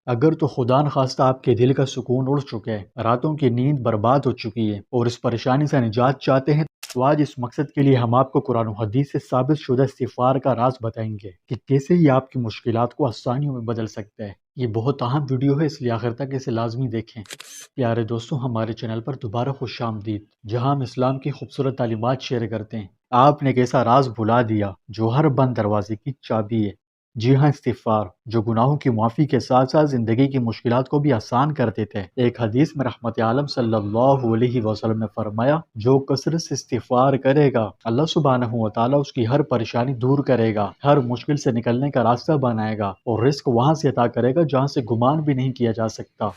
اگر تو خدا نخواستہ آپ کے دل کا سکون اڑ چکا ہے، راتوں کی نیند برباد ہو چکی ہے اور اس پریشانی سے نجات چاہتے ہیں، تو آج اس مقصد کے لیے ہم آپ کو قرآن و حدیث سے ثابت شدہ استغفار کا راز بتائیں گے کہ کیسے یہ آپ کی مشکلات کو آسانیوں میں بدل سکتا ہے۔ یہ بہت اہم ویڈیو ہے، اس لیے آخر تک اسے لازمی دیکھیں۔ پیارے دوستوں، ہمارے چینل پر دوبارہ خوش آمدید، جہاں ہم اسلام کی خوبصورت تعلیمات شیئر کرتے ہیں۔ آپ نے ایک ایسا راز بھلا دیا جو ہر بند دروازے کی چابی ہے۔ جی ہاں، استغفار، جو گناہوں کی معافی کے ساتھ ساتھ زندگی کی مشکلات کو بھی آسان کر دیتے ہیں۔ ایک حدیث میں رحمت عالم صلی اللہ علیہ وسلم نے فرمایا، جو کثرت سے استغفار کرے گا، اللہ سبحانہ و تعالیٰ اس کی ہر پریشانی دور کرے گا، ہر مشکل سے نکلنے کا راستہ بنائے گا اور رزق وہاں سے عطا کرے گا جہاں سے گمان بھی نہیں کیا جا سکتا۔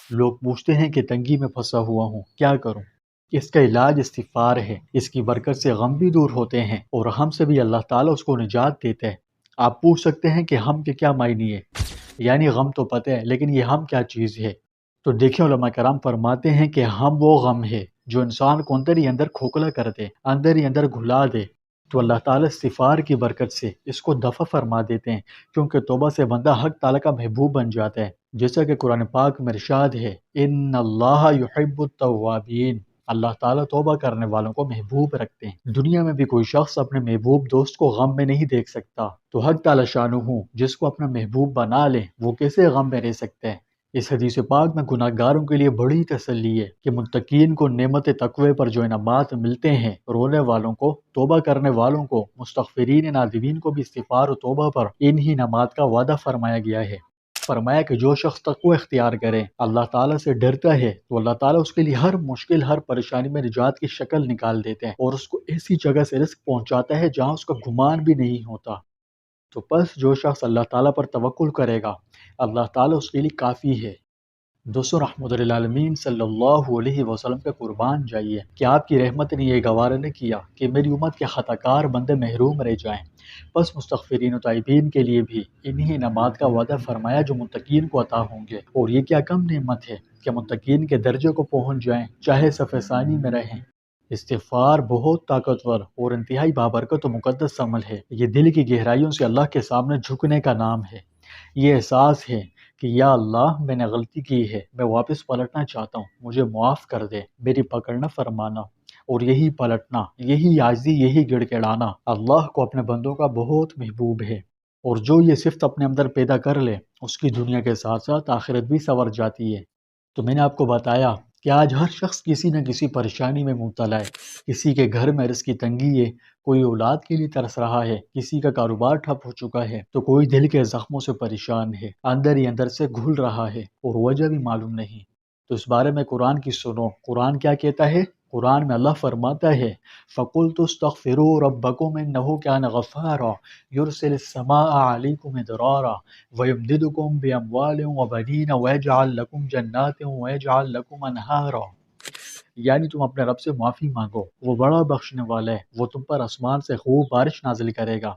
لوگ پوچھتے ہیں کہ تنگی میں پھنسا ہوا ہوں، کیا کروں؟ اس کا علاج استغفار ہے۔ اس کی برکت سے غم بھی دور ہوتے ہیں اور ہم سے بھی اللہ تعالیٰ اس کو نجات دیتے ہیں۔ آپ پوچھ سکتے ہیں کہ ہم کے کیا معنی ہے، یعنی غم تو پتہ ہے لیکن یہ ہم کیا چیز ہے؟ تو دیکھیں، علماء کرام فرماتے ہیں کہ ہم وہ غم ہے جو انسان کو اندر ہی اندر کھوکھلا کر دے، اندر ہی اندر گھلا دے۔ تو اللہ تعالیٰ استغفار کی برکت سے اس کو دفع فرما دیتے ہیں، کیونکہ توبہ سے بندہ حق تعالیٰ کا محبوب بن جاتا ہے، جیسا کہ قرآن پاک میں ارشاد ہے، ان اللہ یحب التوابین، اللہ تعالیٰ توبہ کرنے والوں کو محبوب رکھتے ہیں۔ دنیا میں بھی کوئی شخص اپنے محبوب دوست کو غم میں نہیں دیکھ سکتا، تو حق تعالیٰ شانہ جس کو اپنا محبوب بنا لے، وہ کیسے غم میں رہ سکتے ہیں؟ اس حدیث پاک میں گناہ گاروں کے لیے بڑی تسلی ہے کہ متقین کو نعمت تقوی پر جو انعامات ملتے ہیں، رونے والوں کو، توبہ کرنے والوں کو، مستغفرین نادمین کو بھی استغفار و توبہ پر انہی انعامات کا وعدہ فرمایا گیا ہے۔ فرمایا کہ جو شخص تقوی اختیار کرے، اللہ تعالیٰ سے ڈرتا ہے، تو اللہ تعالیٰ اس کے لیے ہر مشکل، ہر پریشانی میں نجات کی شکل نکال دیتے ہیں اور اس کو ایسی جگہ سے رزق پہنچاتا ہے جہاں اس کا گمان بھی نہیں ہوتا۔ تو بس جو شخص اللہ تعالیٰ پر توکل کرے گا، اللہ تعالیٰ اس کے لیے کافی ہے۔ دوستو، رحمت للعالمین صلی اللہ علیہ وسلم کا قربان جائیے کہ آپ کی رحمت نے یہ گوارا نہ کیا کہ میری امت کے خطا کار بندے محروم رہ جائیں۔ بس مستغفرین و تائبین کے لیے بھی انہی انعامات کا وعدہ فرمایا جو متقین کو عطا ہوں گے، اور یہ کیا کم نعمت ہے کہ متقین کے درجے کو پہنچ جائیں، چاہے صف ثانی میں رہیں۔ استغفار بہت طاقتور اور انتہائی بابرکت و مقدس عمل ہے۔ یہ دل کی گہرائیوں سے اللہ کے سامنے جھکنے کا نام ہے۔ یہ احساس ہے کہ یا اللہ، میں نے غلطی کی ہے، میں واپس پلٹنا چاہتا ہوں، مجھے معاف کر دے، میری پکڑ نہ فرمانا۔ اور یہی پلٹنا، یہی عاجزی، یہی گڑ گڑانا اللہ کو اپنے بندوں کا بہت محبوب ہے، اور جو یہ صفت اپنے اندر پیدا کر لے، اس کی دنیا کے ساتھ ساتھ آخرت بھی سنور جاتی ہے۔ تو میں نے آپ کو بتایا کہ آج ہر شخص کسی نہ کسی پریشانی میں مبتلا ہے۔ کسی کے گھر میں رزق کی تنگی ہے، کوئی اولاد کے لیے ترس رہا ہے، کسی کا کاروبار ٹھپ ہو چکا ہے، تو کوئی دل کے زخموں سے پریشان ہے، اندر ہی اندر سے گھل رہا ہے اور وجہ بھی معلوم نہیں۔ تو اس بارے میں قرآن کی سنو، قرآن کیا کہتا ہے؟ قرآن میں اللہ فرماتا ہے، فَقُلْتُ اسْتَغْفِرُوا رَبَّكُمْ إِنَّهُ كَانَ غَفَّارًا يُرْسِلِ السَّمَاءَ عَلَيْكُمْ مِدْرَارًا وَيُمْدِدْكُمْ بِأَمْوَالٍ وَبَنِينَ وَيَجْعَلْ لَكُمْ جَنَّاتٍ وَيَجْعَلْ لَكُمْ أَنْهَارًا۔ یعنی تم اپنے رب سے معافی مانگو، وہ بڑا بخشنے والا ہے، وہ تم پر آسمان سے خوب بارش نازل کرے گا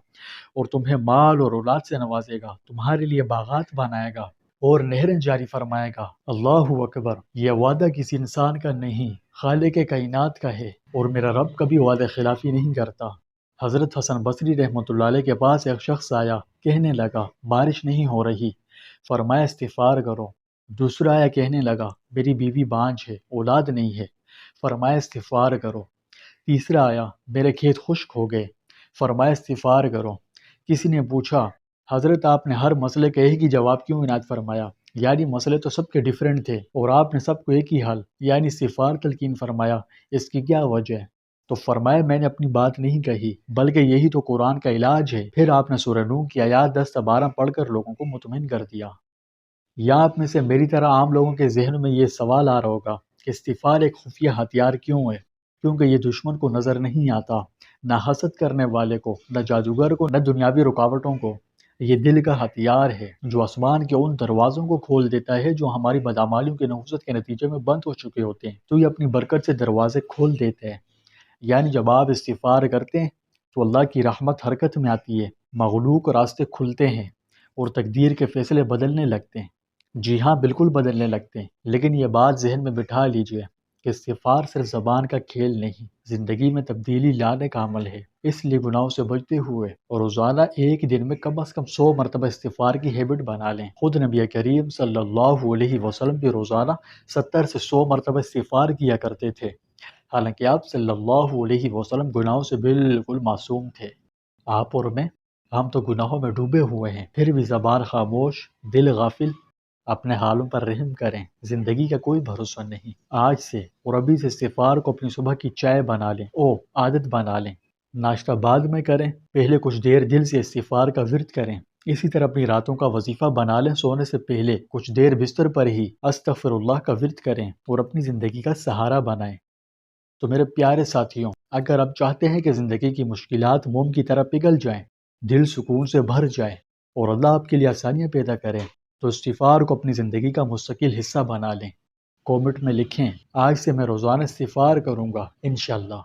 اور تمہیں مال اور اولاد سے نوازے گا، تمہارے لیے باغات بنائے گا اور نہریں جاری فرمائے گا۔ اللہ اکبر! یہ وعدہ کسی انسان کا نہیں، خالق کائنات کا ہے، اور میرا رب کبھی وعدہ خلافی نہیں کرتا۔ حضرت حسن بصری رحمۃ اللہ علیہ کے پاس ایک شخص آیا، کہنے لگا بارش نہیں ہو رہی، فرمایا استغفار کرو۔ دوسرا آیا، کہنے لگا میری بیوی بانجھ ہے، اولاد نہیں ہے، فرمایا استغفار کرو۔ تیسرا آیا، میرے کھیت خشک ہو گئے، فرمایا استغفار کرو۔ کسی نے پوچھا، حضرت آپ نے ہر مسئلے کا ایک ہی جواب کیوں عنایت فرمایا؟ یعنی مسئلے تو سب کے ڈیفرنٹ تھے اور آپ نے سب کو ایک ہی حل یعنی استغفار تلقین فرمایا، اس کی کیا وجہ ہے؟ تو فرمایا میں نے اپنی بات نہیں کہی، بلکہ یہی تو قرآن کا علاج ہے۔ پھر آپ نے سورہ نوح کی آیات 10 سے 12 پڑھ کر لوگوں کو مطمئن کر دیا۔ یا آپ میں سے میری طرح عام لوگوں کے ذہن میں یہ سوال آ رہا ہوگا کہ استغفار ایک خفیہ ہتھیار کیوں ہے؟ کیونکہ یہ دشمن کو نظر نہیں آتا، نہ حسد کرنے والے کو، نہ جادوگر کو، نہ دنیاوی رکاوٹوں کو۔ یہ دل کا ہتھیار ہے جو آسمان کے ان دروازوں کو کھول دیتا ہے جو ہماری بدعمالیوں کے نحوست کے نتیجے میں بند ہو چکے ہوتے ہیں، تو یہ اپنی برکت سے دروازے کھول دیتے ہیں۔ یعنی جب آپ استغفار کرتے ہیں تو اللہ کی رحمت حرکت میں آتی ہے، مغلوق راستے کھلتے ہیں اور تقدیر کے فیصلے بدلنے لگتے ہیں۔ جی ہاں، بالکل بدلنے لگتے ہیں، لیکن یہ بات ذہن میں بٹھا لیجئے، کہ استغفار صرف زبان کا کھیل نہیں، زندگی میں تبدیلی لانے کا عمل ہے۔ اس لیے گناہوں سے بچتے ہوئے اور روزانہ ایک دن میں کم از کم 100 مرتبہ استغفار کی ہیبٹ بنا لیں۔ خود نبی کریم صلی اللہ علیہ وسلم بھی روزانہ 70 سے 100 مرتبہ استغفار کیا کرتے تھے، حالانکہ آپ صلی اللہ علیہ وسلم گناہوں سے بالکل معصوم تھے۔ آپ اور میں، ہم تو گناہوں میں ڈوبے ہوئے ہیں، پھر بھی زبان خاموش، دل غافل۔ اپنے حالوں پر رحم کریں، زندگی کا کوئی بھروسہ نہیں۔ آج سے اور ابھی سے استغفار کو اپنی صبح کی چائے بنا لیں، عادت بنا لیں۔ ناشتہ بعد میں کریں، پہلے کچھ دیر دل سے استغفار کا ورد کریں۔ اسی طرح اپنی راتوں کا وظیفہ بنا لیں، سونے سے پہلے کچھ دیر بستر پر ہی استغفر اللہ کا ورد کریں اور اپنی زندگی کا سہارا بنائیں۔ تو میرے پیارے ساتھیوں، اگر آپ چاہتے ہیں کہ زندگی کی مشکلات موم کی طرح پگھل جائیں، دل سکون سے بھر جائے اور اللہ آپ کے لیے آسانیاں پیدا کرے، تو استغفار کو اپنی زندگی کا مستقل حصہ بنا لیں۔ کومنٹ میں لکھیں، آج سے میں روزانہ استغفار کروں گا، انشاءاللہ۔